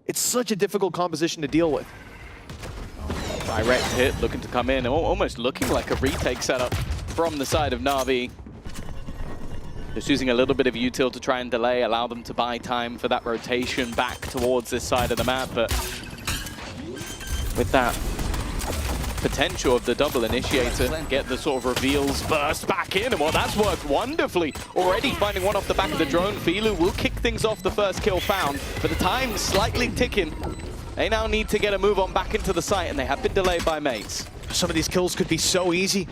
It's such a difficult composition to deal with. Direct hit, looking to come in, almost looking like a retake setup from the side of NAVI. Just using a little bit of util to try and delay, allow them to buy time for that rotation back towards this side of the map, but with that potential of the double initiator, get the sort of reveals burst back in, and well, that's worked wonderfully. Already finding one off the back of the drone. Filu will kick things off, the first kill found, but the time's slightly ticking. They now need to get a move on back into the site, and they have been delayed by mates. Some of these kills could be so easy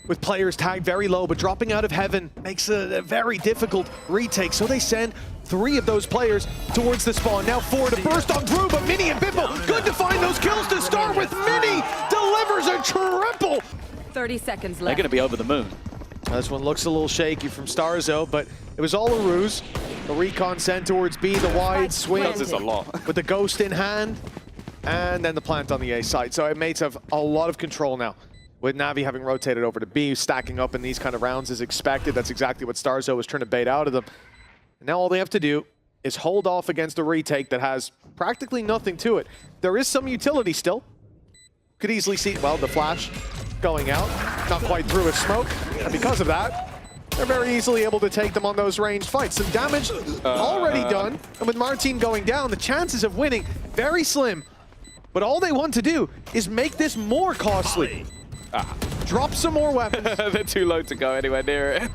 with players tagged very low, but dropping out of heaven makes a very difficult retake. So they send 3 of those players towards the spawn. Now 4 to burst on Drew, but Mini and Bipple, good to find those kills to start with. Mini delivers a triple. 30 seconds They're left. going to be over the moon. This one looks a little shaky from Starzo, but it was all a ruse. The recon sent towards B, the wide swing Does this a lot. with the ghost in hand, and then the plant on the A side. So mates have a lot of control now. With Navi having rotated over to B, stacking up in these kind of rounds as expected. That's exactly what Starzo was trying to bait out of them. And now all they have to do is hold off against a retake that has practically nothing to it. There is some utility still. Could easily see, well, the flash going out, not quite through a smoke. And because of that, they're very easily able to take them on those ranged fights. Some damage already done. And with Martin going down, the chances of winning very slim. But all they want to do is make this more costly. Drop some more weapons. They're too low to go anywhere near it.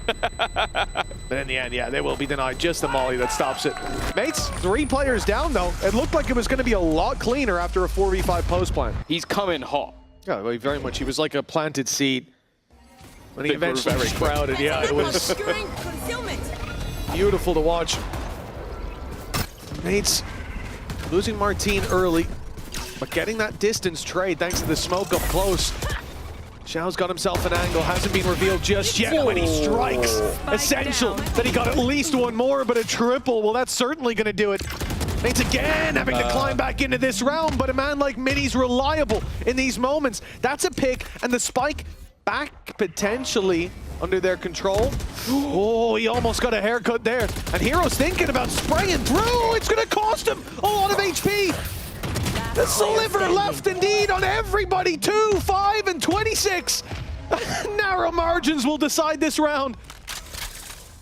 But in the end, yeah, they will be denied just the molly that stops it. Mates, 3 players down, though. It looked like it was going to be a lot cleaner after a 4v5 post plant. He's coming hot. Yeah, well, very much. He was like a planted seed. When he They grew eventually very quick. sprouted, yeah, it was beautiful to watch. Mates losing Martin early, but getting that distance trade thanks to the smoke up close. Xiao's got himself an angle, hasn't been revealed just yet. When he strikes, essential that he got at least one more, but a triple, well, that's certainly going to do it. Mates again having to climb back into this round, but a man like Mini's reliable in these moments. That's a pick, and the spike back potentially under their control. Oh, he almost got a haircut there. And Hero's thinking about spraying through. It's going to cost him a lot of HP. The sliver left indeed on everybody. 2, 5, and 26. Narrow margins will decide this round.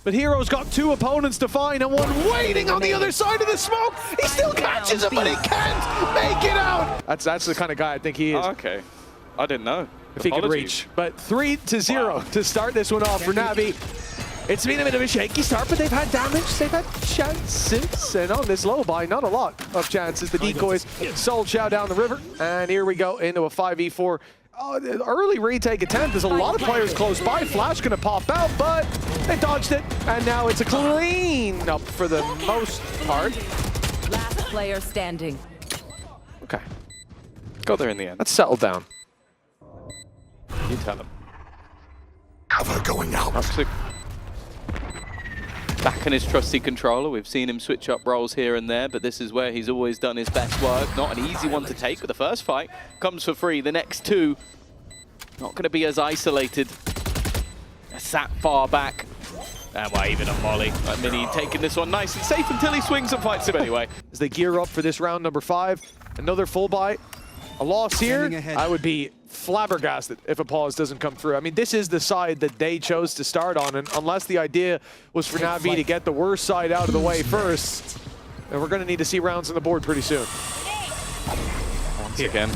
But Hero's got 2 opponents to find and one waiting on the other side of the smoke. He still catches him, but he can't make it out. That's the kind of guy I think he is. Oh, okay. I didn't know. If he could reach. But 3-0 to start this one off for Navi. It's been a bit of a shaky start, but they've had damage, they've had chances, and on this low buy, not a lot of chances. The decoys sold Xiao down the river, and here we go into a 5v4. Oh, the early retake attempt. There's a lot of players close by. Flash gonna pop out, but they dodged it, and now it's a clean up for the most part. Last player standing. Okay, Got there in the end. let's settle down. You tell him. Cover going out. Back in his trusty controller, we've seen him switch up roles here and there, but this is where he's always done his best work. Not an easy one to take, but the first fight comes for free. The next 2, not going to be as isolated. Sat far back. And well, even a molly. Mini taking this one nice and safe until he swings and fights him anyway. As they gear up for this round number 5, another full buy. A loss here, I would be flabbergasted if a pause doesn't come through. I mean, this is the side that they chose to start on, and unless the idea was for Navi to get the worst side out of the way first, then we're going to need to see rounds on the board pretty soon. Once again,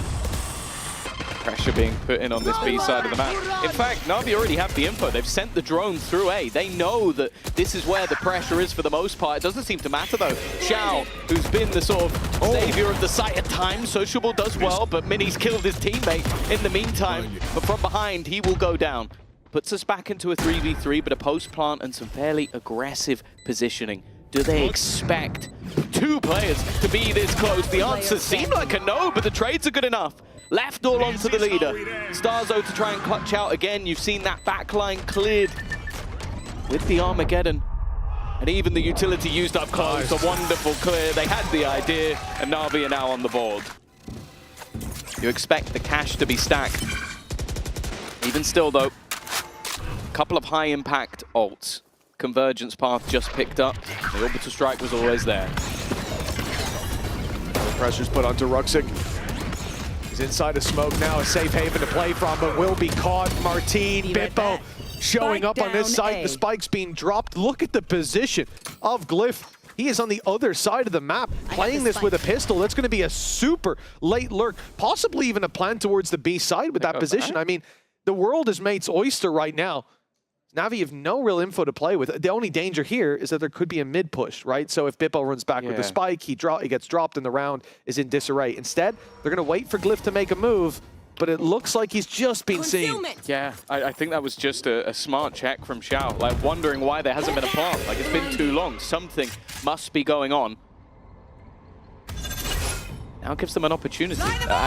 pressure being put in on this B side of the map. In fact, Navi already have the info. They've sent the drone through A. They know that this is where the pressure is for the most part. It doesn't seem to matter though. Xiao, who's been the sort of savior of the site at times, Sociable does well, but Mini's killed his teammate in the meantime. But from behind, he will go down. Puts us back into a 3v3, but a post plant and some fairly aggressive positioning. Do they expect 2 players to be this close? The answers seem like a no, but the trades are good enough. Left all onto the leader. Starzo to try and clutch out again. You've seen that backline cleared with the Armageddon. And even the utility used up close. A wonderful clear. They had the idea, and Navi are now on the board. You expect the cash to be stacked. Even still, though, a couple of high-impact ults. Convergence path just picked up. The orbital strike was always there. Pressure's put onto Ruxic. He's inside of smoke now, a safe haven to play from, but will be caught. Martin, Bippo showing up on this site. The spike's being dropped. Look at the position of Glyph. He is on the other side of the map, playing this with a pistol. That's going to be a super late lurk, possibly even a plan towards the B side with that position. I mean, the world is mate's oyster right now. Navi have no real info to play with. The only danger here is that there could be a mid push, right? So if Bippo runs back with the spike, he gets dropped and the round is in disarray. Instead, they're going to wait for Glyph to make a move, but it looks like he's just been seen. Yeah, I think that was just a smart check from Xiao. Like, wondering why there hasn't been a plant. Like, it's been too long. Something must be going on. Now gives them an opportunity.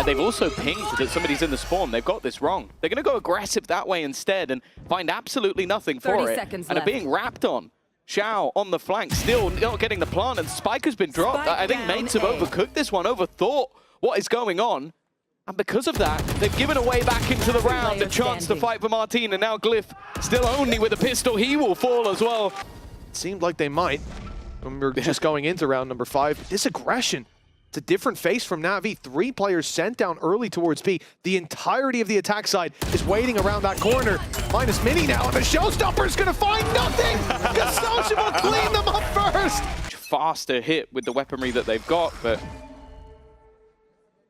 They've also pinged that somebody's in the spawn. They've got this wrong. They're going to go aggressive that way instead and find absolutely nothing for it. And are being wrapped on. Xiao on the flank, still not getting the plant, and Spike has been dropped. I think mates have overcooked this one, overthought what is going on. And because of that, they've given away back into the round a chance to fight for Martin, and now Glyph still only with a pistol. He will fall as well. It seemed like they might when we were just going into round number 5. This aggression, it's a different face from Navi. 3 players sent down early towards B. The entirety of the attack side is waiting around that corner. Minus Mini now, and the Showstopper's gonna find nothing! Gasosha will clean them up first! Faster hit with the weaponry that they've got, but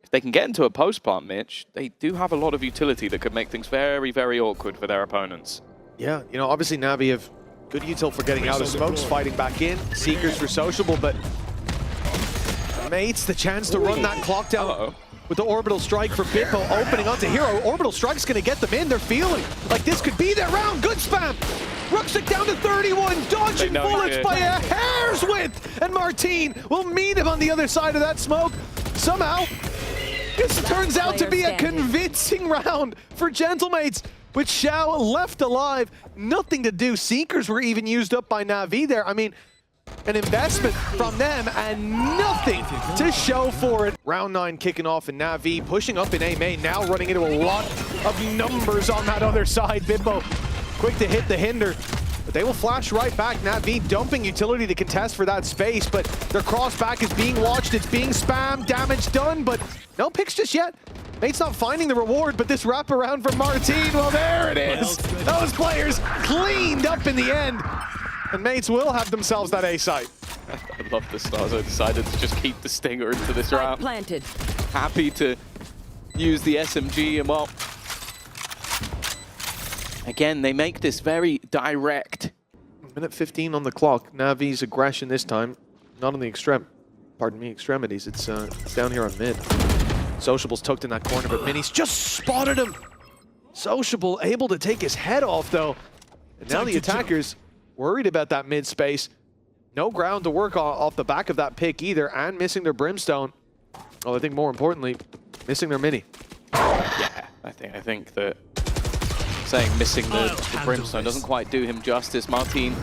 if they can get into a post plant, Mitch, they do have a lot of utility that could make things very, very awkward for their opponents. Yeah, you know, obviously Navi have good util for getting out of smokes, fighting back in. Seekers for sociable, but mates, the chance to run that clock down with the orbital strike for Bippo opening onto Hero. Orbital strike's gonna get them in. They're feeling like this could be their round. Good spam. Ruxic down to 31, dodging bullets by a hair's width. And Martin will meet him on the other side of that smoke. Somehow, this turns out to be a convincing round for Gentlemates. With Xiao left alive, nothing to do. Seekers were even used up by Navi there. I mean, an investment from them and nothing to show for it. Round 9 kicking off in Navi, pushing up in A main, now running into a lot of numbers on that other side. Bippo quick to hit the hinder, but they will flash right back. Navi dumping utility to contest for that space, but their cross back is being watched, it's being spammed, damage done, but no picks just yet. Mate's not finding the reward, but this wraparound from Martin, well, there it is. Those players cleaned up in the end. And mates will have themselves that A site. I love the Starzo decided to just keep the stinger into this round. Planted. Happy to use the SMG and well, again, they make this very direct. Minute 15 on the clock. Navi's aggression this time, not on the extremities. It's down here on mid. Sociable's tucked in that corner, but Mini's just spotted him. Sociable able to take his head off though. And now the attackers worried about that mid space. No ground to work off the back of that pick either, and missing their Brimstone. Well, I think more importantly, missing their Mini. Yeah, I think that saying missing the Brimstone doesn't quite do him justice. Martin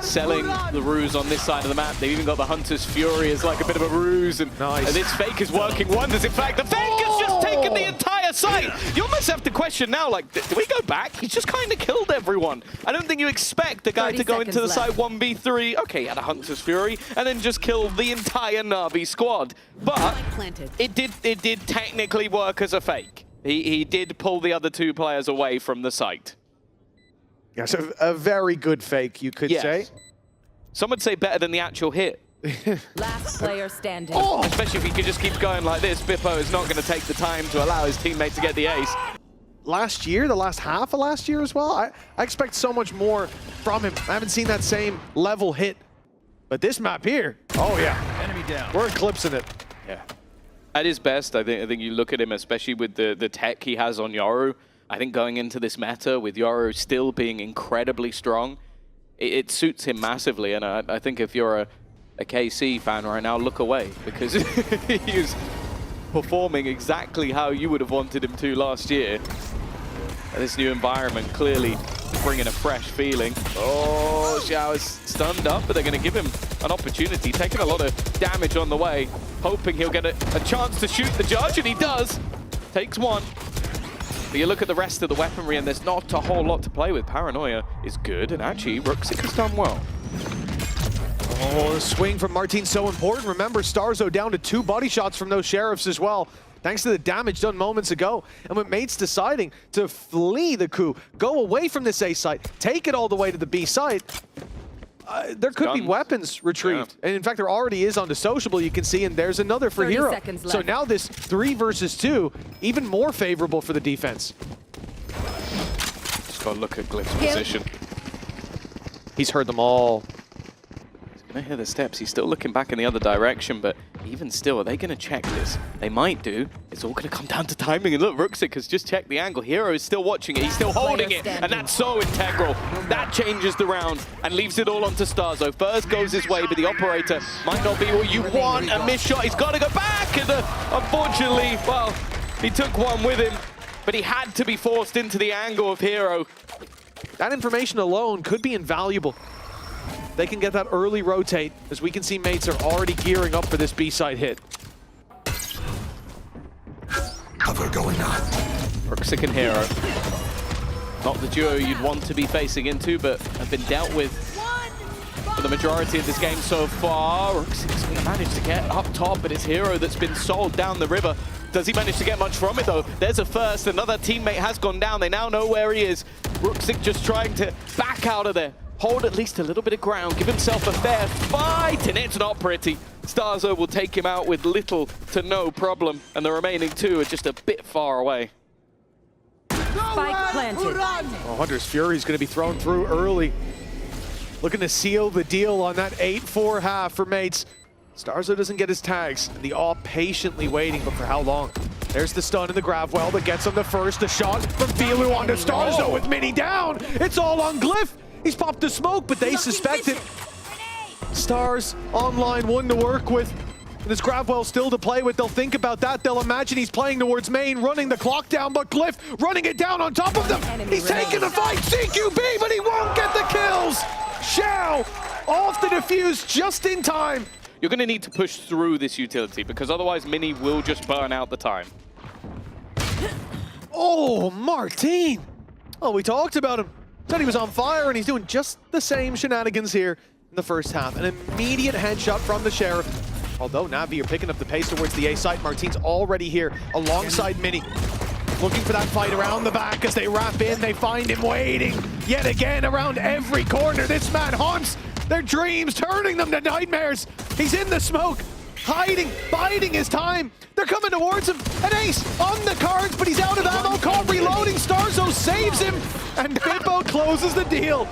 selling the ruse on this side of the map. They've even got the Hunter's Fury as like a bit of a ruse, and this fake is working wonders. In fact, the fake has just taken the entire site. You almost have to question now, like, do we go back? He's just kind of killed everyone. I don't think you expect the guy to go into the site 1v3. Okay, he had a Hunter's Fury, and then just kill the entire Navi squad. But it did technically work as a fake. He did pull the other 2 players away from the site. Yes, a very good fake, you could say. Some would say better than the actual hit. Last player standing. Especially if he could just keep going like this. Bippo is not going to take the time to allow his teammate to get the ace. Last year, the last half of last year as well, I expect so much more from him. I haven't seen that same level hit. But this map here, oh yeah. Enemy down. We're eclipsing it. Yeah. At his best, I think you look at him, especially with the tech he has on Yoru. I think going into this meta with Yoru still being incredibly strong, it suits him massively. And I think if you're a KC fan right now, look away, because he's performing exactly how you would have wanted him to last year. This new environment clearly bringing a fresh feeling. Oh, Xiao is stunned up, but they're going to give him an opportunity, taking a lot of damage on the way, hoping he'll get a chance to shoot the judge, and he does. Takes one. But you look at the rest of the weaponry, and there's not a whole lot to play with. Paranoia is good, and actually, Ruxic has done well. Oh, the swing from Martin's so important. Remember, Starzo down to 2 body shots from those Sheriffs as well, thanks to the damage done moments ago. And with mates deciding to flee the coup, go away from this A site, take it all the way to the B site, there could be weapons retrieved. Yeah. And in fact, there already is on the sociable, you can see, and there's another for Hero. So now this 3 versus 2, even more favorable for the defense. Just gotta look at Glyph's position. He's heard them all. He's gonna hear the steps. He's still looking back in the other direction, but even still, are they gonna check this? They might do. It's all gonna come down to timing. And look, Rooksik has just checked the angle. Hero is still watching it. He's still holding it. And that's so integral. That changes the round and leaves it all onto Starzo. First goes his way, but the operator might not be what you want. A missed shot. He's got to go back. And unfortunately, well, he took one with him, but he had to be forced into the angle of Hero. That information alone could be invaluable. They can get that early rotate, as we can see mates are already gearing up for this B-side hit. Cover going out. Rooksik and Hero. Not the duo you'd want to be facing into, but have been dealt with for the majority of this game so far. Rooksik's going to manage to get up top, but it's Hero that's been sold down the river. Does he manage to get much from it, though? There's a first. Another teammate has gone down. They now know where he is. Rooksik just trying to back out of there. Hold at least a little bit of ground. Give himself a fair fight, and it's not pretty. Starzo will take him out with little to no problem, and the remaining 2 are just a bit far away. Spike planted. Oh, Hunter's Fury is going to be thrown through early. Looking to seal the deal on that 8-4 half for mates. Starzo doesn't get his tags, and the AWP patiently waiting, but for how long? There's the stun in the Gravwell that gets him the first. A shot from Filu onto Starzo with Mini down. It's all on Glyph. He's popped the smoke, but they suspect it. Stars online, 1 to work with. And this Gravwell still to play with. They'll think about that. They'll imagine he's playing towards main, running the clock down, but Glyph running it down on top of them. He's taking the fight, CQB, but he won't get the kills. Xiao off the defuse just in time. You're going to need to push through this utility, because otherwise Mini will just burn out the time. Oh, Martin. Oh, we talked about him. Said he was on fire, and he's doing just the same shenanigans here in the first half. An immediate headshot from the Sheriff. Although Navi are picking up the pace towards the A site, Martin's already here alongside Mini. Looking for that fight around the back as they wrap in. They find him waiting yet again around every corner. This man haunts their dreams, turning them to nightmares. He's in the smoke, hiding, biding his time. They're coming towards him. An ace on the cards, but he's out of ammo. Caught reloading. Starzo saves him, and Bippo closes the deal.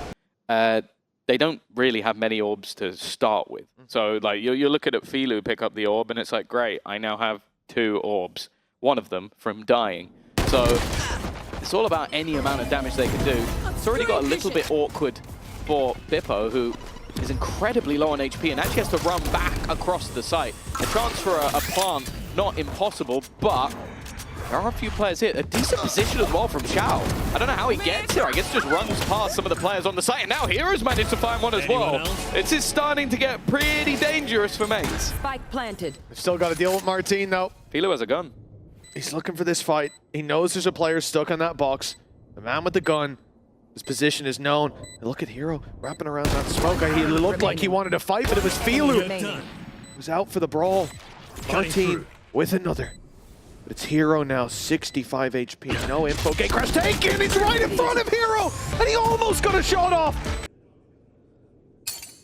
They don't really have many orbs to start with. So like you're looking at Filu pick up the orb, and it's like, great, I now have 2 orbs. One of them from dying. So it's all about any amount of damage they can do. It's already got a little bit awkward for Bippo, who is incredibly low on HP and actually has to run back across the site. A chance for a plant, not impossible, but there are a few players here. A decent position as well from Xiao. I don't know how he gets here. I guess just runs past some of the players on the site, and now Hero's managed to find one as well. It's just starting to get pretty dangerous for mates. Spike planted. They've still got to deal with Martin, though. Filu has a gun. He's looking for this fight. He knows there's a player stuck on that box. The man with the gun. His position is known. And look at Hero wrapping around that smoke. He looked like he wanted to fight, but it was Filu. He was out for the brawl. Martin with another. But it's Hero now, 65 HP. No info. Gatecrash taken. He's right in front of Hero. And he almost got a shot off.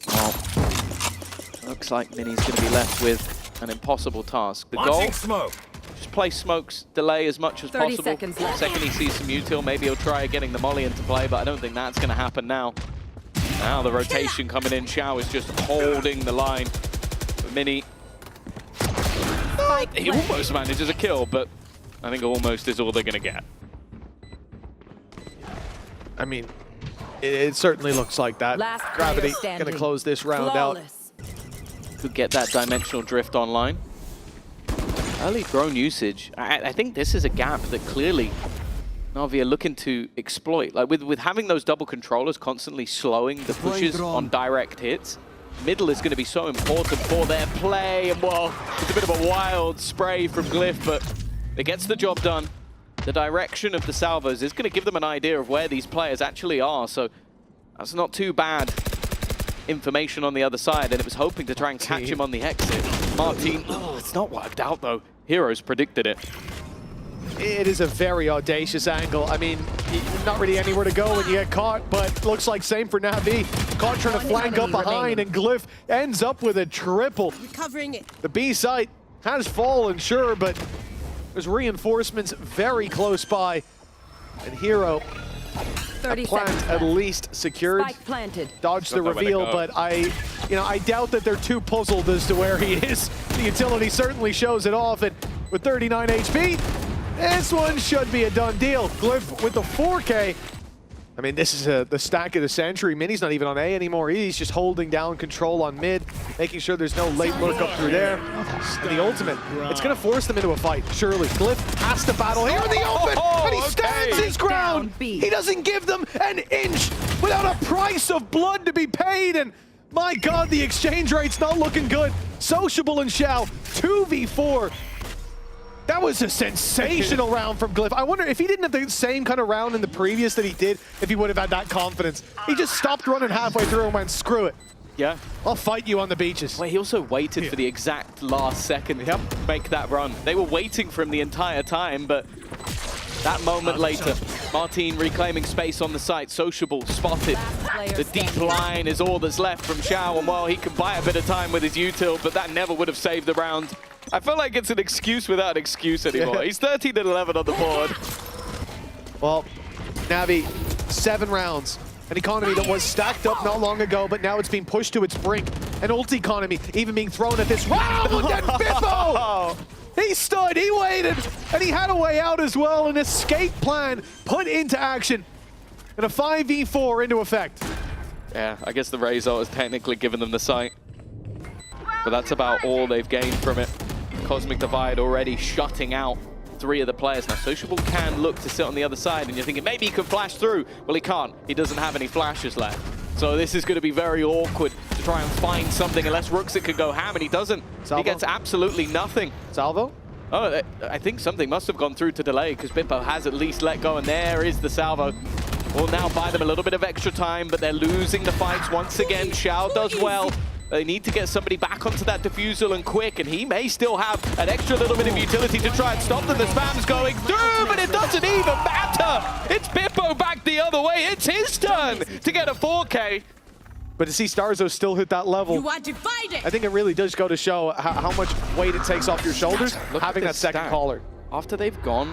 Well, looks like Mini's going to be left with an impossible task. The goal? Smoke. Just play smokes, delay as much as 30 possible. seconds left. The second he sees some util, maybe he'll try getting the molly into play, but I don't think that's going to happen now. Now the rotation coming in. Xiao is just holding the line. But Mini, he almost manages a kill, but I think almost is all they're going to get. I mean, it certainly looks like that. Last Gravity player going to close this round Flawless. Could get that dimensional drift online. Early drone usage, I think this is a gap that clearly NAVI are looking to exploit. Like with having those double controllers constantly slowing the pushes on direct hits, middle is going to be so important for their play. And well, it's a bit of a wild spray from Glyph, but it gets the job done. The direction of the salvos is going to give them an idea of where these players actually are, so that's not too bad information on the other side, and it was hoping to try and catch him on the exit. Martin, it's not worked out though. Heroes predicted it. It is a very audacious angle. I mean, not really anywhere to go when you get caught, but looks like same for NAVI. Caught trying to flank up behind, and Glyph ends up with a triple. Recovering it. The B site has fallen, sure, but there's reinforcements very close by. And Hero, a plant at least secured. Spike planted. Dodged the reveal, but I doubt that they're too puzzled as to where he is. The utility certainly shows it off, and with 39 HP, this one should be a done deal. Glyph with the 4K. I mean, this is the stack of the century. Mini's not even on A anymore. He's just holding down control on mid, making sure there's no late lurk up through there. And the ultimate, it's going to force them into a fight, surely. Glyph has to battle here in the open, and he stands his ground. He doesn't give them an inch without a price of blood to be paid, and my God, the exchange rate's not looking good. Sociable and Xiao, 2v4. That was a sensational round from Glyph. I wonder if he didn't have the same kind of round in the previous that he did, if he would have had that confidence. He just stopped running halfway through and went, screw it. Yeah. I'll fight you on the beaches. Well, he also waited for the exact last second to make that run. They were waiting for him the entire time, but that moment later, Martin reclaiming space on the site. Sociable spotted. The deep line is all that's left from Xiao, and well, he can buy a bit of time with his util, but that never would have saved the round. I feel like it's an excuse without an excuse anymore. Yeah. He's 13-11 on the board. Well, Navi, 7 rounds. An economy that was stacked up not long ago, but now it's being pushed to its brink. An ult economy even being thrown at this round, and Bippo! He stood, he waited, and he had a way out as well. An escape plan put into action, and a 5v4 into effect. Yeah, I guess the Razor has technically given them the site, but that's about all they've gained from it. Cosmic Divide already shutting out 3 of the players. Now, Sociable can look to sit on the other side, and you're thinking maybe he could flash through. Well, he can't. He doesn't have any flashes left. So this is going to be very awkward to try and find something, unless Ruxit could go ham, and he doesn't. Salvo? He gets absolutely nothing. Salvo? Oh, I think something must have gone through to delay, because Bippo has at least let go, and there is the salvo. Will now buy them a little bit of extra time, but they're losing the fights once again. Xiao does well. They need to get somebody back onto that defusal and quick, and he may still have an extra little bit of utility to try and stop them. The spam's going through, but it doesn't even matter. It's Bippo back the other way. It's his turn to get a 4K. But to see Starzo still hit that level, You are divided. I think it really does go to show how much weight it takes off your shoulders, having that second stack. caller. After they've gone,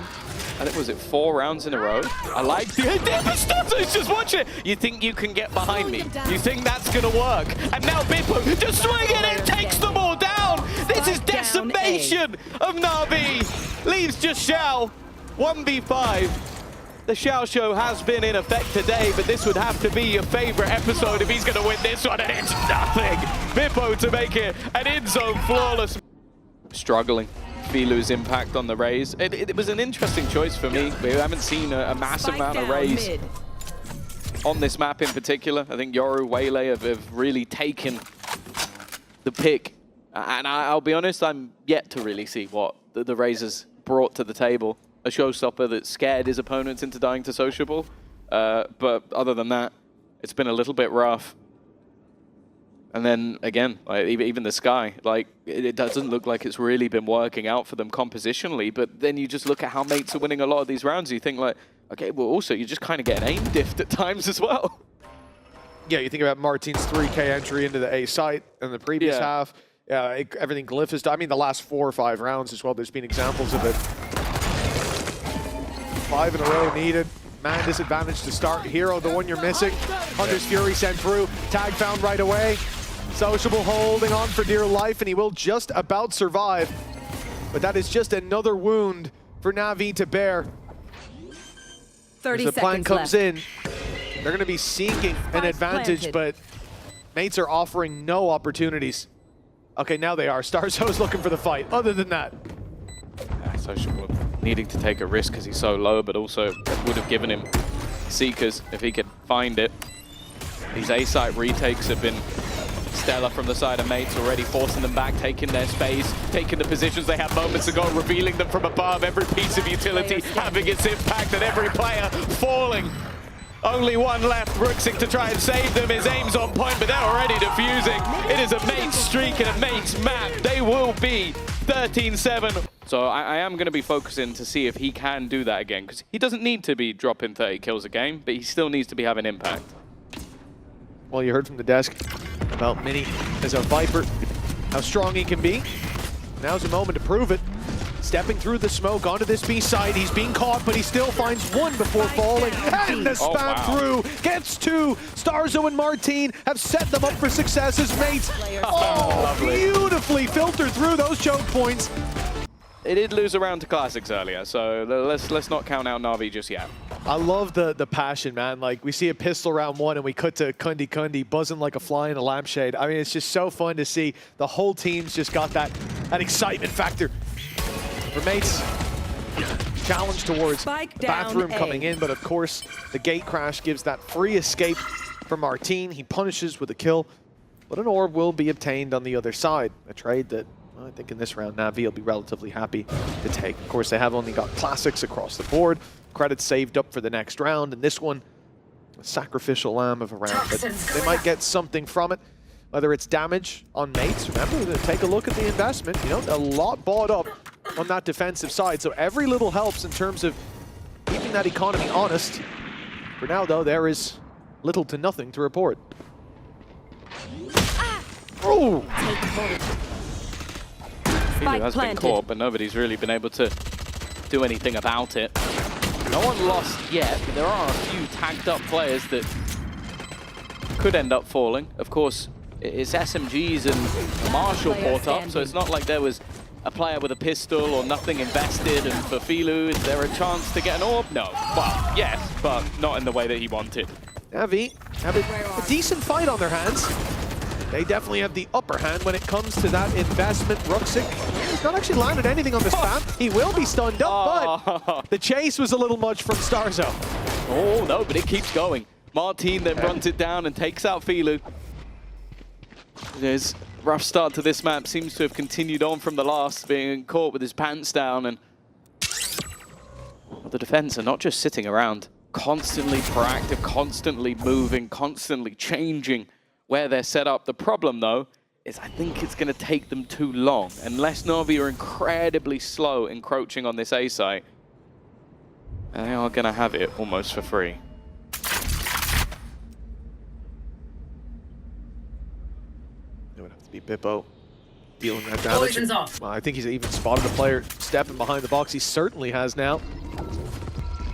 I think, was it 4 rounds in a row? I like the idea, but Starzo's just watch it. You think you can get behind me? You think that's gonna work? And now Bippo just swinging it, takes them all down. This is decimation of Navi. Leaves just Xiao, 1v5. The Xiao show has been in effect today, but this would have to be your favorite episode if he's gonna win this one, and it's nothing. Bippo to make it an in-zone flawless. Struggling. Filu's impact on the Raze. It was an interesting choice for me. We haven't seen a massive amount of Raze on this map in particular. I think Yoru, Waylay have really taken the pick. And I'll be honest, I'm yet to really see what the Raze has brought to the table. A showstopper that scared his opponents into dying to Sociable. But other than that, it's been a little bit rough. And then again, like, even the Sky, like, it doesn't look like it's really been working out for them compositionally. But then you just look at how mates are winning a lot of these rounds. You think like, okay, well, also you just kind of get an aim diffed at times as well. Yeah, you think about Martin's 3K entry into the A site in the previous half. Everything Glyph has done. I mean, the last 4 or 5 rounds as well. There's been examples of it. 5 in a row needed. Man disadvantage to start. Hero, the one you're missing. Hunter's Fury sent through. Tag found right away. Sociable holding on for dear life, and he will just about survive. But that is just another wound for Navi to bear. 30 As the plan seconds comes left. in, they're going to be seeking an advantage, but mates are offering no opportunities. Okay, now they are. Starzo's looking for the fight. Other than that, Sociable needing to take a risk because he's so low, but also would have given him Seekers if he could find it. These A-site retakes have been stellar from the side of mates, already forcing them back, taking their space, taking the positions they had moments ago, revealing them from above, every piece of utility having its impact, and every player falling Only one left. Rooksik to try and save them. His aim's on point, but they're already defusing. It is a mate's streak and a mate's map. They will be 13-7. So I am going to be focusing to see if he can do that again, because he doesn't need to be dropping 30 kills a game, but he still needs to be having impact. Well, you heard from the desk about Mini as a Viper, how strong he can be. Now's a moment to prove it. Stepping through the smoke onto this B side. He's being caught, but he still finds one before falling. And the spam through gets two. Starzo and Martine have set them up for success as mates. Oh, beautifully filtered through those choke points. They did lose a round to Classics earlier, so let's not count out Navi just yet. I love the passion, man. Like, we see a pistol round one and we cut to Kundi buzzing like a fly in a lampshade. I mean, it's just so fun to see. The whole team's just got that excitement factor. For mates, challenge towards bathroom coming in, but of course, the gate crash gives that free escape for Martine. He punishes with a kill, but an orb will be obtained on the other side. A trade that, well, I think in this round, NAVI will be relatively happy to take. Of course, they have only got classics across the board. Credits saved up for the next round, and this one, a sacrificial lamb of a round, but they might get something from it. Whether it's damage on mates, remember to take a look at the investment. You know, a lot bought up on that defensive side, so every little helps in terms of keeping that economy honest. For now, though, there is little to nothing to report. Oh! Filu has been caught, but nobody's really been able to do anything about it. No one lost yet, but there are a few tagged up players that could end up falling. Of course, it's SMGs and Marshall bought up, so it's not like there was a player with a pistol or nothing invested. And for Filu, is there a chance to get an orb? No. Well, yes, but not in the way that he wanted. NAVI have a decent fight on their hands. They definitely have the upper hand when it comes to that investment. Rooksik, he's not actually landed anything on the spam. He will be stunned up, but the chase was a little much from Starzo. Oh, no, but it keeps going. Martine then runs it down and takes out Filu. There's a rough start to this map. Seems to have continued on from the last, being caught with his pants down. And the defense are not just sitting around, constantly proactive, constantly moving, constantly changing where they're set up. The problem, though, is I think it's going to take them too long. Unless Navi are incredibly slow encroaching on this A site, they are going to have it almost for free. It would have to be Bippo dealing that damage. Well, I think he's even spotted the player stepping behind the box. He certainly has now.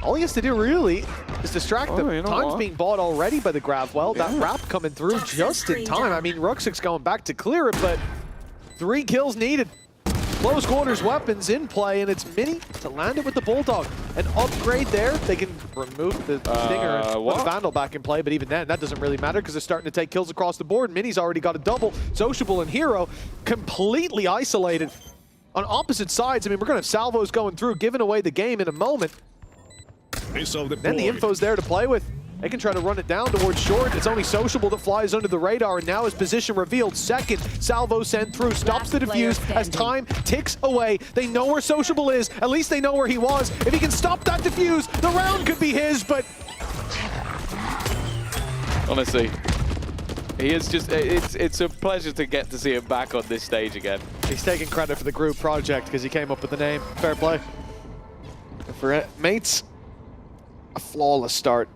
All he has to do, really, is distract them. Time's being bought already by the grab. Well, that wrap coming through just in time. I mean, Rucksik's going back to clear it, but 3 kills needed. Close quarters weapons in play, and it's Mini to land it with the Bulldog. An upgrade there. They can remove the Stinger and put the Vandal back in play, but even then, that doesn't really matter because they're starting to take kills across the board. Mini's already got a double. Sociable and Hero completely isolated on opposite sides. I mean, we're going to have salvos going through, giving away the game in a moment. Then the info's there to play with. They can try to run it down towards short. It's only Sociable that flies under the radar, and now his position revealed. Second, salvo sent through, stops the defuse as time ticks away. They know where Sociable is. At least they know where he was. If he can stop that defuse, the round could be his, but... Honestly, he is just, it's a pleasure to get to see him back on this stage again. He's taking credit for the group project because he came up with the name. Fair play. And for mates, a flawless start.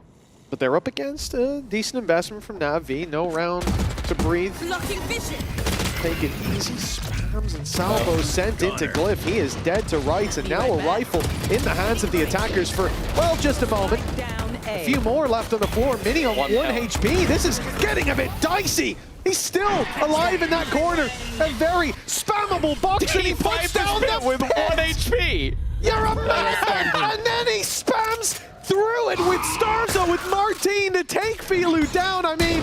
But they're up against a decent investment from NAVI. No round to breathe. Taking easy spams and salvos sent into Glyph. He is dead to rights, and now a rifle in the hands of the attackers for, well, just a moment. A few more left on the floor. Mini on 1 HP. This is getting a bit dicey. He's still alive in that corner. A very spammable box, and he puts down the with 1 HP. You're a man! And then he spams through it with Starzo, with Martine to take Filu down. I mean...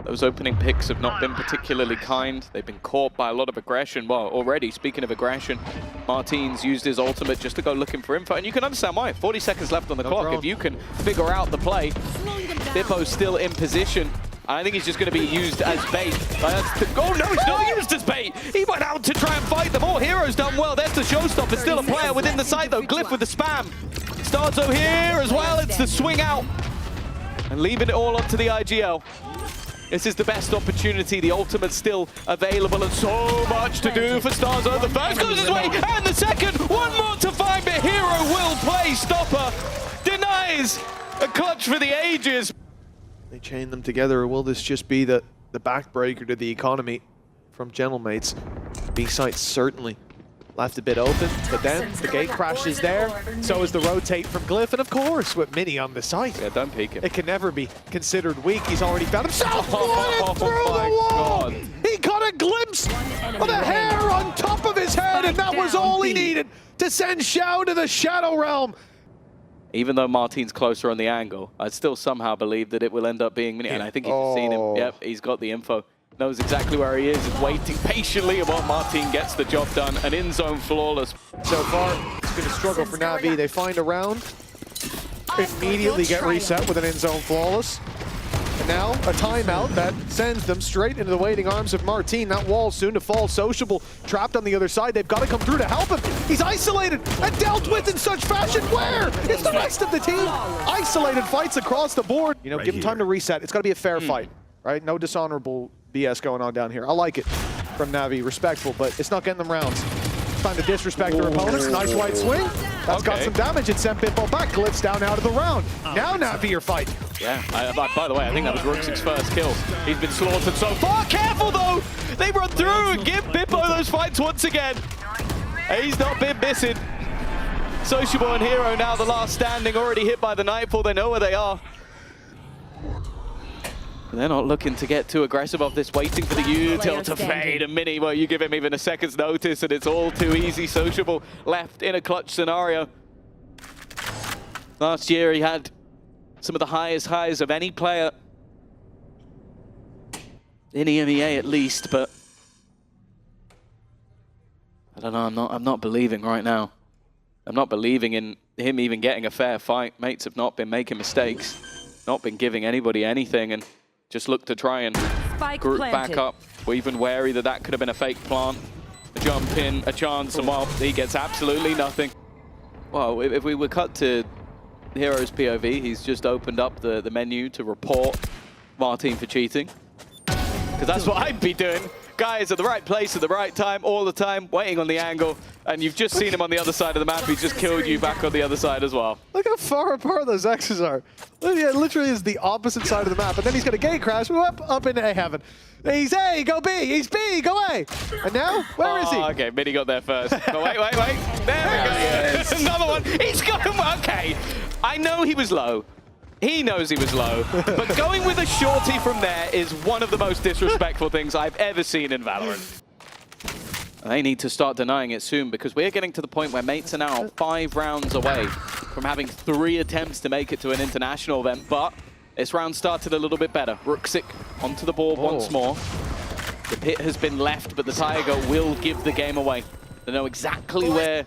Those opening picks have not been particularly kind. They've been caught by a lot of aggression. Well, already, speaking of aggression, Martine's used his ultimate just to go looking for info. And you can understand why. 40 seconds left on the clock. If you can figure out the play, Bippo's still in position. I think he's just going to be used as bait. Oh no, he's not used as bait! He went out to try and fight them all. Hero's done well. There's the showstopper. Still a player within the site though. Glyph with the spam. Starzo here as well. It's the swing out and leaving it all up to the IGL. This is the best opportunity. The ultimate's still available and so much to do for Starzo. The first goes his way and the second. One more to find, but Hero will play stopper. Denies a clutch for the ages. They chain them together, or will this just be the backbreaker to the economy from Gentlemates? B site certainly left a bit open, but then the gate crash is there. So is the rotate from Glyph, and of course with Mini on the site. Yeah, don't peek him. It can never be considered weak. He's already found himself. Oh Through my the wall. God. He got a glimpse of the hair on top of his head, and that was all he needed to send Xiao to the Shadow Realm. Even though Martin's closer on the angle, I still somehow believe that it will end up being Mini. And I think you've seen him. Yep, he's got the info. Knows exactly where he is waiting patiently while Martin gets the job done. An in-zone flawless. So far, it's been a struggle for Navi. They find a round, immediately get reset with an in-zone flawless. And now a timeout that sends them straight into the waiting arms of Martin. That wall soon to fall. Sociable trapped on the other side. They've got to come through to help him. He's isolated and dealt with in such fashion. Where is the rest of the team? Isolated fights across the board. You know, give him time to reset. It's got to be a fair fight, right? No dishonorable BS going on down here. I like it from Navi, respectful, but it's not getting them rounds. It's time to disrespect their opponents. Nice wide swing. That's got some damage. It sent Bitball back. Glyph's down out of the round. Now Navi are fighting. Yeah, by the way, I think that was Rook's first kill. He's been slaughtered so far. Careful though! They run through and give Bippo those fights once again. He's not been missing. Sociable and Hero now the last standing, already hit by the Nightfall. They know where they are. They're not looking to get too aggressive off this, waiting for the util to fade. A Mini, well, you give him even a second's notice and it's all too easy. Sociable left in a clutch scenario. Last year he had some of the highest highs of any player in EMEA at least, but I don't know, I'm not believing right now. I'm not believing in him even getting a fair fight. Mates have not been making mistakes, not been giving anybody anything, and just look to try and group back up. We're even wary that that could have been a fake plant. A jump in, a chance, and well, he gets absolutely nothing. Well, if we were cut to Hero's POV, he's just opened up the menu to report Martin for cheating. Because that's what I'd be doing. Guys at the right place at the right time, all the time, waiting on the angle. And you've just seen him on the other side of the map. He just killed you back on the other side as well. Look how far apart those X's are. It literally is the opposite side of the map. And then he's got a gate crash up into A heaven. He's A, go B. He's B, go A. And now, where is he? Okay, Mini got there first. But wait. There we go. Another one. He's got him. Okay. I know he was low. He knows he was low. But going with a shorty from there is one of the most disrespectful things I've ever seen in Valorant. They need to start denying it soon, because we're getting to the point where mates are now 5 rounds away from having 3 attempts to make it to an international event. But this round started a little bit better. Rooksik onto the board once more. The pit has been left, but the Tiger will give the game away. They know exactly where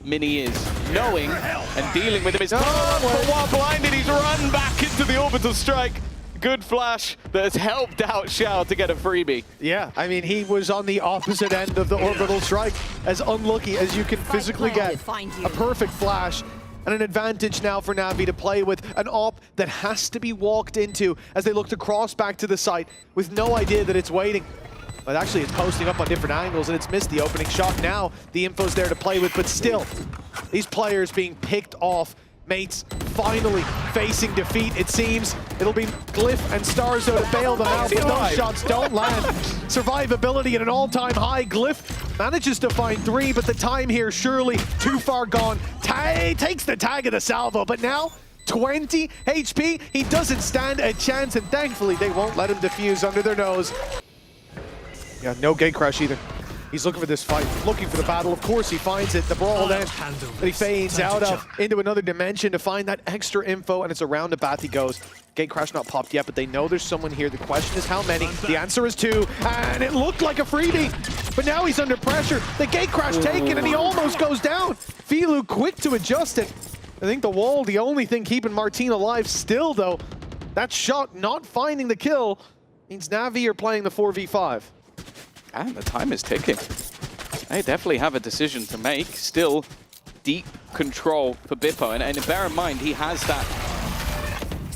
Mini is. Knowing and dealing with him is but while blinded, he's run back into the orbital strike. Good flash that has helped out Xiao to get a freebie. Yeah, I mean, he was on the opposite end of the orbital strike, as unlucky as you can physically get. A perfect flash and an advantage now for Navi to play with, an op that has to be walked into as they look to cross back to the site with no idea that it's waiting. But actually, it's posting up on different angles, and it's missed the opening shot. Now, the info's there to play with, but still, these players being picked off. Mates finally facing defeat, it seems. It'll be Glyph and Starzo to bail them out, but those shots don't land. Survivability at an all-time high. Glyph manages to find 3, but the time here surely too far gone. Takes the tag of the salvo, but now 20 HP. He doesn't stand a chance, and thankfully they won't let him defuse under their nose. Yeah, no gate crash either. He's looking for this fight, looking for the battle. Of course he finds it, the brawl then that he fades out of into another dimension to find that extra info, and it's around the bath he goes. Gate crash not popped yet, but they know there's someone here. The question is how many? The answer is 2, and it looked like a freebie, but now he's under pressure. The gate crash taken, and he almost goes down. Filu quick to adjust it. I think the wall, the only thing keeping Martin alive still, though. That shot not finding the kill means Navi are playing the 4v5. And the time is ticking. They definitely have a decision to make. Still deep control for Bippo. And bear in mind, he has that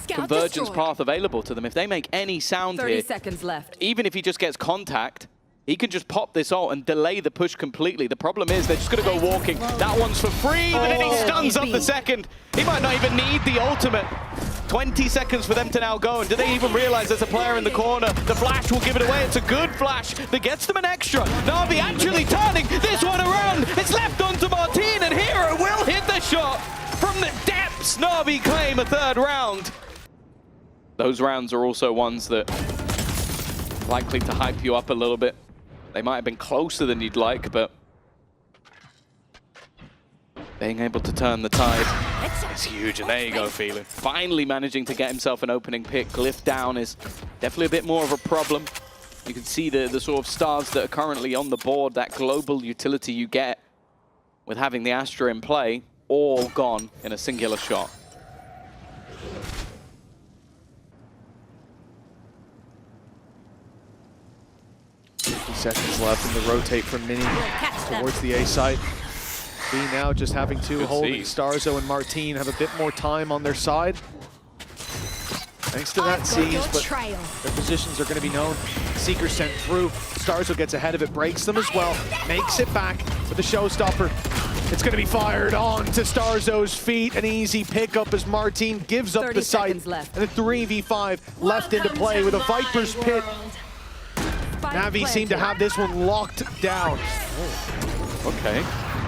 convergence path available to them. If they make any sound 30 here, seconds left. even if he just gets contact, he can just pop this ult and delay the push completely. The problem is they're just going to go walking. That one's for free, but then he stuns up the second. He might not even need the ultimate. 20 seconds for them to now go, and do they even realize there's a player in the corner? The flash will give it away. It's a good flash that gets them an extra. NAVI actually turning this one around. It's left onto Martin, and Hero will hit the shot from the depths. NAVI claim a third round. Those rounds are also ones that are likely to hype you up a little bit. They might have been closer than you'd like, but being able to turn the tide is huge, and there you go, Feeling. Finally managing to get himself an opening pick. Glyph down is definitely a bit more of a problem. You can see the sort of stars that are currently on the board, that global utility you get with having the Astra in play, all gone in a singular shot. Seconds left in the rotate from Mini towards the A site. B now just having to hold Starzo and Martin have a bit more time on their side. Thanks to that Siege, but their positions are going to be known. Seeker sent through. Starzo gets ahead of it, breaks them as well, makes it back with a showstopper. It's going to be fired on to Starzo's feet. An easy pickup as Martin gives up the site. And a 3v5 left into play with a Viper's Pit. NAVI seem to have this one locked down. Oh, okay.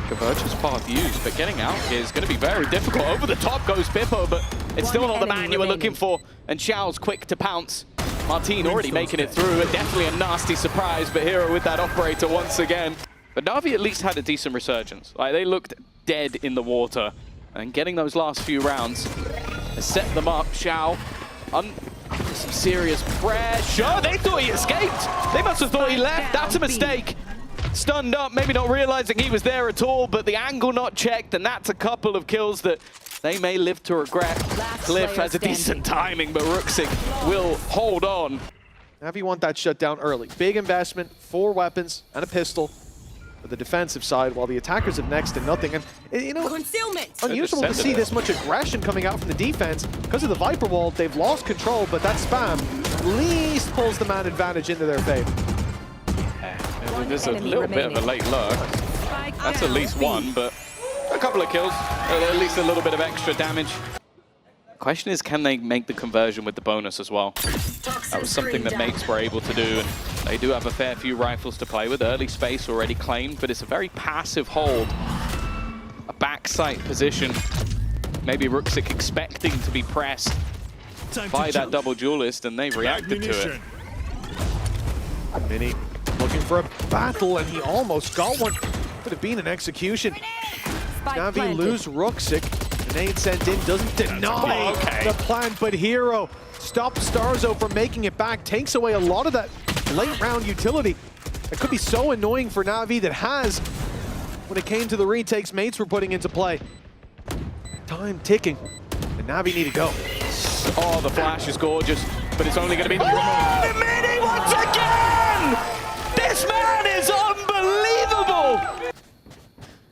Convergence path used, but getting out here is going to be very difficult. Over the top goes Bippo, but it's still not the man you were looking for. And Xiao's quick to pounce. Martin already making it through. Definitely a nasty surprise, but Hero with that operator once again. But NAVI at least had a decent resurgence. Like, they looked dead in the water. And getting those last few rounds has set them up. Xiao, some serious pressure. They thought he escaped. They must have thought he left. That's a mistake. Stunned up, maybe not realizing he was there at all, but the angle not checked, and that's a couple of kills that they may live to regret. Glyph has a decent timing, but Ruxic will hold on. NAVI want that shut down early. Big investment, 4 weapons and a pistol for the defensive side, while the attackers have next to nothing. And, you know, unusual to see this much aggression coming out from the defense. Because of the Viper wall, they've lost control, but that spam at least pulls the man advantage into their favor. There's a little bit of a late lurk. That's at least one, but a couple of kills, at least a little bit of extra damage. Question is, can they make the conversion with the bonus as well? That was something that Mates were able to do, and they do have a fair few rifles to play with. Early space already claimed, but it's a very passive hold. A backside position. Maybe Ruxic expecting to be pressed by that double duelist, and they reacted to it. Mini looking for a battle, and he almost got one. Could have been an execution. NAVI lose Ruxic. The nade sent in doesn't deny the plan, but Hero stops Starzo from making it back, takes away a lot of that late round utility. It could be so annoying for NAVI that has, when it came to the retakes Mates were putting into play. Time ticking, and NAVI need to go. Oh, the flash is gorgeous, but it's only going to be the Mini once again! This man is unbelievable!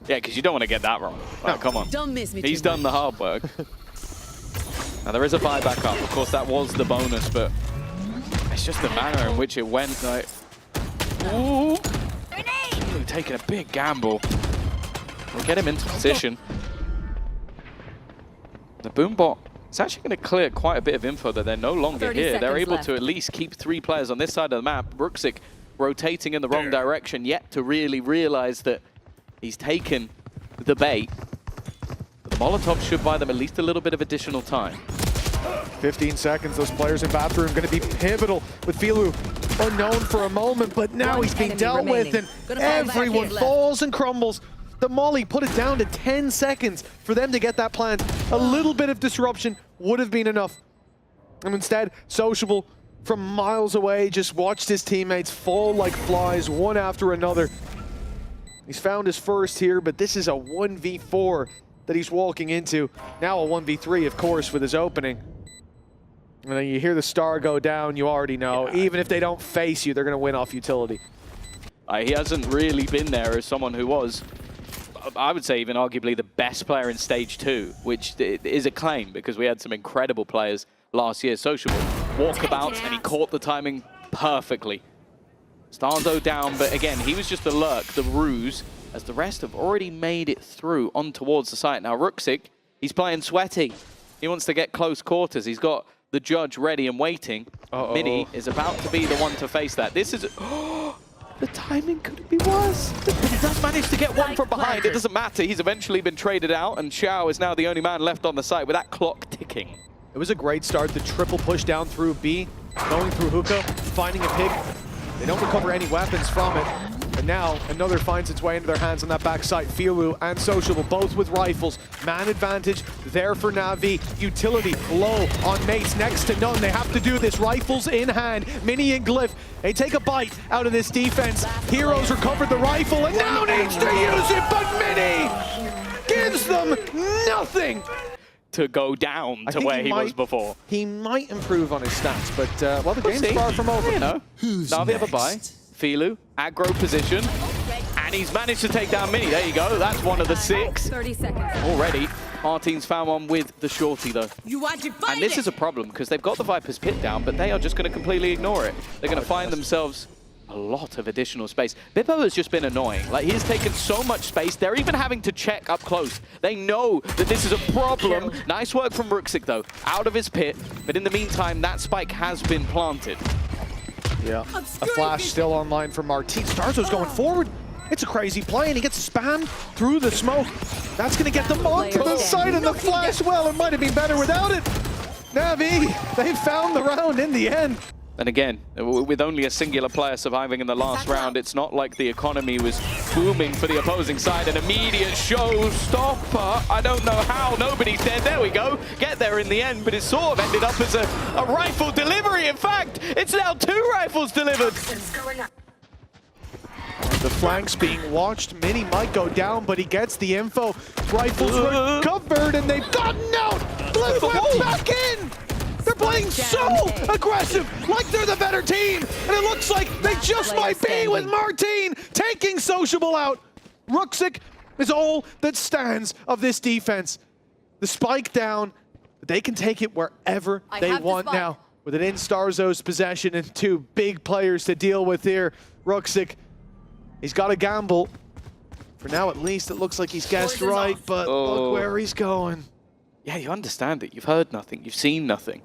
Yeah, because you don't want to get that wrong. Like, come on. Don't miss me. He's done the hard work. Now, there is a buyback up. Of course, that was the bonus, but it's just the manner in which it went. Like, ooh, really taking a big gamble. We'll get him into position. The Boombot is actually going to clear quite a bit of info that they're no longer here. They're able to at least keep 3 players on this side of the map. Ruxic rotating in the wrong direction, yet to really realize that he's taken the bait. But the Molotov should buy them at least a little bit of additional time. 15 seconds, those players in bathroom going to be pivotal with Filu unknown for a moment, but now he's being dealt with, and everyone falls and crumbles. The Molly put it down to 10 seconds for them to get that plant. A little bit of disruption would have been enough. And instead, Sociable from miles away just watched his teammates fall like flies, one after another. He's found his first here, but this is a 1v4 that he's walking into. Now a 1v3, of course, with his opening. And then you hear the star go down, you already know. Even if they don't face you, they're going to win off utility. He hasn't really been there as someone who was I would say even arguably the best player in Stage 2, which is a claim because we had some incredible players last year. Sociable, walkabouts, and he caught the timing perfectly. Starzo down, but again, he was just the lurk, the ruse, as the rest have already made it through on towards the site. Now Ruxic, he's playing sweaty. He wants to get close quarters. He's got the judge ready and waiting. Mini is about to be the one to face that. This is... the timing couldn't be worse. But he does manage to get one from behind. It doesn't matter. He's eventually been traded out, and Xiao is now the only man left on the site with that clock ticking. It was a great start. The triple push down through B, going through hookah, finding a pig. They don't recover any weapons from it. And now another finds its way into their hands on that backside. Filu and Sociable, both with rifles. Man advantage there for Navi. Utility low on mates, next to none. They have to do this. Rifles in hand. Mini and Glyph, they take a bite out of this defense. Heroes recovered the rifle and now needs to use it, but Mini gives them nothing. To go down to where he was before. He might improve on his stats, but well, the game's far from over. You know, Navi have a bye. Filu, aggro position, and he's managed to take down Mini. There you go, that's one of the 6. 30 seconds. Already, Martin's found one with the shorty though. And this is a problem, because they've got the Viper's pit down, but they are just going to completely ignore it. They're going to find themselves a lot of additional space. Bippo has just been annoying. Like, he's taken so much space. They're even having to check up close. They know that this is a problem. Nice work from Ruxic though, out of his pit. But in the meantime, that spike has been planted. Yeah, a flash still online for Martin. Starzo's going forward. It's a crazy play, and he gets spammed through the smoke. That's going to get them onto the side, and the flash, well, it might have been better without it. Navi, they found the round in the end. And again, with only a singular player surviving in the last round, it's not like the economy was booming for the opposing side. An immediate showstopper. I don't know how. Nobody's dead. There we go. Get there in the end, but it sort of ended up as a rifle delivery. In fact, it's now 2 rifles delivered. The flanks being watched. Mini might go down, but he gets the info. Rifles recovered, and they've gotten out. Glyph went back in. They're playing so aggressive, like they're the better team. And it looks like they just might be with Martin taking Sociable out. Ruxic is all that stands of this defense. The spike down, but they can take it wherever they want now. With it in Starzo's possession and 2 big players to deal with here. Ruxic, he's got to gamble. For now, at least, it looks like he's guessed right, but look where he's going. Yeah, you understand it. You've heard nothing. You've seen nothing.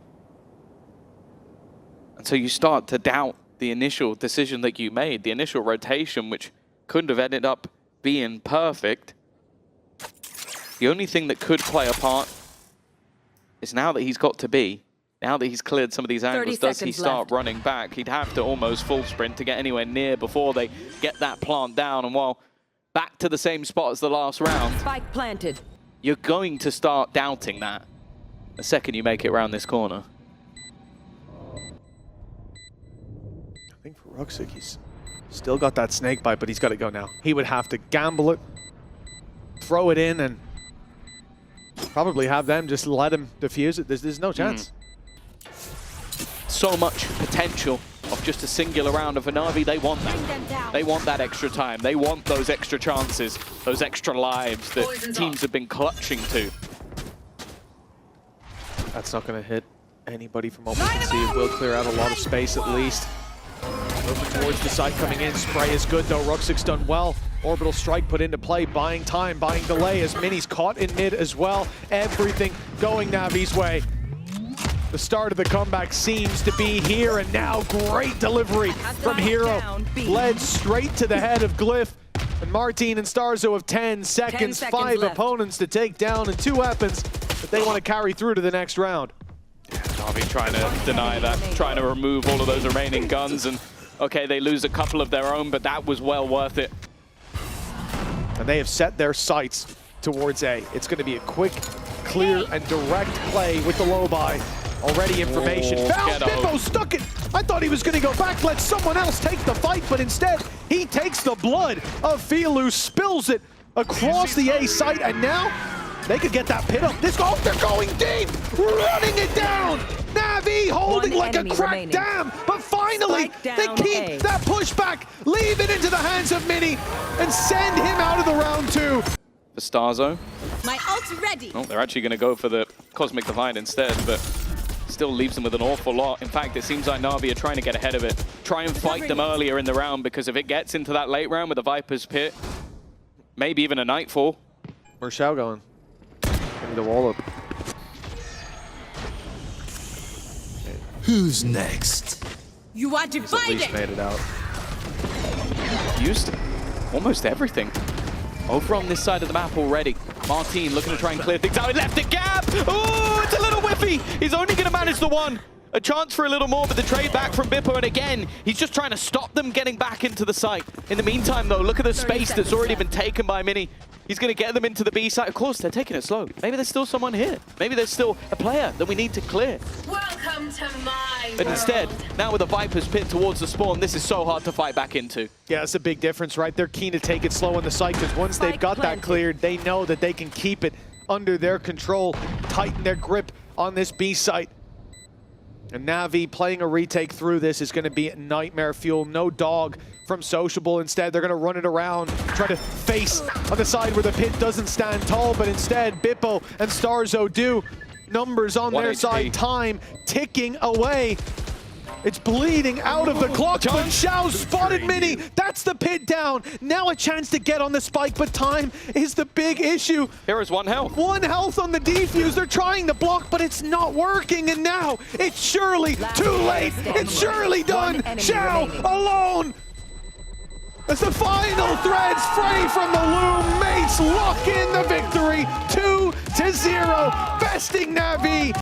And so you start to doubt the initial decision that you made, the initial rotation, which couldn't have ended up being perfect. The only thing that could play a part is now that he's got to be, now that he's cleared some of these angles, does he start running back? He'd have to almost full sprint to get anywhere near before they get that plant down. And while back to the same spot as the last round, Spike planted. You're going to start doubting that the second you make it around this corner. I think for Ruxic, he's still got that snake bite, but he's got to go now. He would have to gamble it, throw it in, and probably have them just let him defuse it. There's no chance. So much potential of just a singular round of NAVI. They want that. They want that extra time. They want those extra chances, those extra lives that teams have been clutching to. That's not going to hit anybody from what we can see. It will clear out a lot of space at least. Moving towards the side coming in. Spray is good though. Ruxic's done well. Orbital strike put into play, buying time, buying delay as Mini's caught in mid as well. Everything going Navi's way. The start of the comeback seems to be here, and now great delivery from Hero. Led straight to the head of Glyph. And Martin and Starzo have 10 seconds, 5 left. opponents to take down and 2 weapons that they want to carry through to the next round. NAVI trying to deny that, trying to remove all of those remaining guns, and okay, they lose a couple of their own, but that was well worth it. And they have set their sights towards A. It's going to be a quick, clear, and direct play with the low buy. Already information. Found Bippo, stuck it. I thought he was going to go back, let someone else take the fight, but instead, he takes the blood of Filu, spills it across the A site, and now they could get that pit up. They're going deep, running it down. Navi holding like a cracked dam, but finally they keep that pushback, leave it into the hands of Mini, and send him out of the round 2. for Starzo. My ult's ready. Oh, they're actually going to go for the Cosmic Divide instead, but still leaves them with an awful lot. In fact, it seems like NAVI are trying to get ahead of it. Try and fight them earlier in the round, because if it gets into that late round with a Viper's Pit, maybe even a Nightfall. Where's Xiao going? Getting the wall up. Who's next? You are At least divided. made it out. Used almost everything over on this side of the map already. Martin looking to try and clear things out. He left a gap. Oh, it's a little whiffy. He's only going to manage the one. A chance for a little more, but the trade back from Bippo, and again, he's just trying to stop them getting back into the site. In the meantime, though, look at the space that's already been taken by Mini. He's going to get them into the B site. Of course, they're taking it slow. Maybe there's still someone here. Maybe there's still a player that we need to clear. Welcome to my But world. instead, now with a Viper's Pit towards the spawn, this is so hard to fight back into. Yeah, that's a big difference, right? They're keen to take it slow on the site, because once they've got that cleared, they know that they can keep it under their control, tighten their grip on this B site. And NAVI playing a retake through this is going to be nightmare fuel. No dog from Sociable. Instead, they're going to run it around, try to face on the side where the pit doesn't stand tall, but instead, Bippo and Starzo do. Numbers on their 1 HP. side, time ticking away. It's bleeding out of the clock, but Xiao spotted Mini. That's the pit down. Now a chance to get on the spike, but time is the big issue. Here is 1 health. 1 health on the defuse. They're trying to block, but it's not working. And now it's surely too late. It's surely done. Xiao alone. As the final threads fray from the loom, mates lock in the victory. 2-0, besting NAVI.